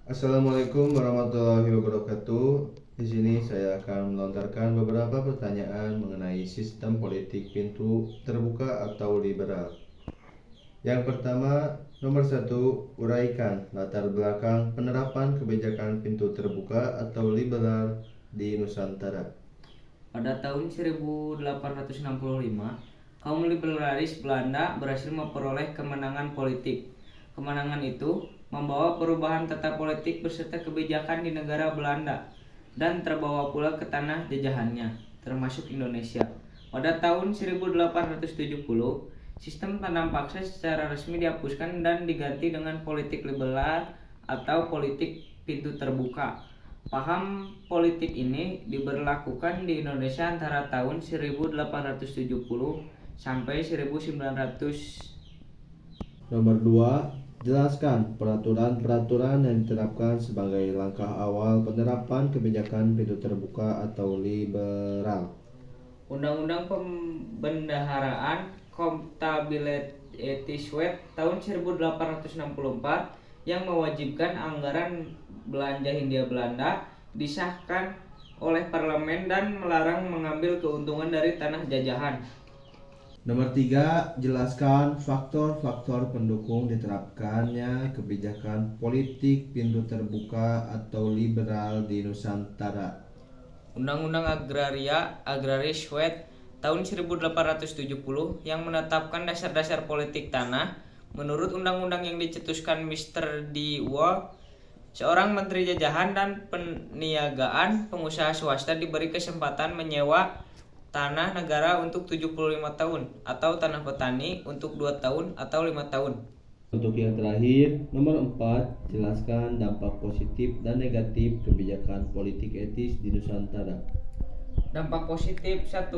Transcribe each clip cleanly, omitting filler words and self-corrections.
Assalamualaikum warahmatullahi wabarakatuh. Di sini saya akan melontarkan beberapa pertanyaan mengenai sistem politik pintu terbuka atau liberal. Yang pertama, nomor 1, uraikan latar belakang penerapan kebijakan pintu terbuka atau liberal di Nusantara. Pada tahun 1865, kaum liberalis Belanda berhasil memperoleh kemenangan politik. Kemenangan itu membawa perubahan tata politik beserta kebijakan di negara Belanda dan terbawa pula ke tanah jajahannya, termasuk Indonesia. Pada tahun 1870, sistem tanam paksa secara resmi dihapuskan dan diganti dengan politik liberal atau politik pintu terbuka. Paham politik ini diberlakukan di Indonesia antara tahun 1870 sampai 1900. Nomor 2, jelaskan peraturan-peraturan yang diterapkan sebagai langkah awal penerapan kebijakan pintu terbuka atau liberal. Undang-Undang Pembendaharaan Accountability Act tahun 1864 yang mewajibkan anggaran belanja Hindia Belanda disahkan oleh parlemen dan melarang mengambil keuntungan dari tanah jajahan. Nomor 3, jelaskan faktor-faktor pendukung diterapkannya kebijakan politik pintu terbuka atau liberal di Nusantara. Undang-Undang Agraris Act tahun 1870 yang menetapkan dasar-dasar politik tanah. Menurut undang-undang yang dicetuskan Mr. D. Wall, seorang menteri jajahan dan peniagaan pengusaha swasta diberi kesempatan menyewa tanah negara untuk 75 tahun atau tanah petani untuk 2 tahun atau 5 tahun. Untuk yang terakhir, nomor 4, jelaskan dampak positif dan negatif kebijakan politik etis di Nusantara. Dampak positif 1.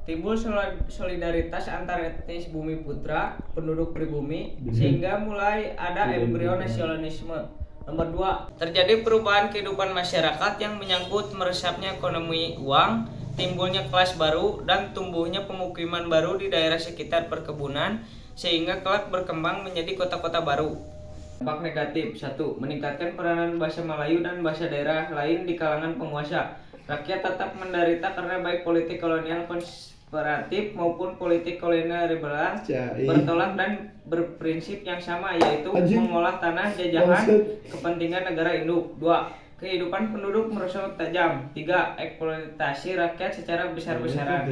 Timbul solidaritas antar etnis Bumi Putra, penduduk pribumi, sehingga mulai ada embrio nasionalisme. Nomor 2. Terjadi perubahan kehidupan masyarakat yang menyangkut meresapnya ekonomi uang, timbulnya kelas baru, dan tumbuhnya pemukiman baru di daerah sekitar perkebunan, sehingga kelak berkembang menjadi kota-kota baru. Dampak negatif 1. Meningkatkan peranan bahasa Melayu dan bahasa daerah lain di kalangan penguasa. Rakyat tetap menderita karena baik politik kolonial konspiratif maupun politik kolonial liberal bertolak dan berprinsip yang sama, yaitu mengolah tanah jajahan kepentingan negara induk. 2. Kehidupan penduduk merosot tajam. 3. Eksploitasi rakyat secara besar-besaran.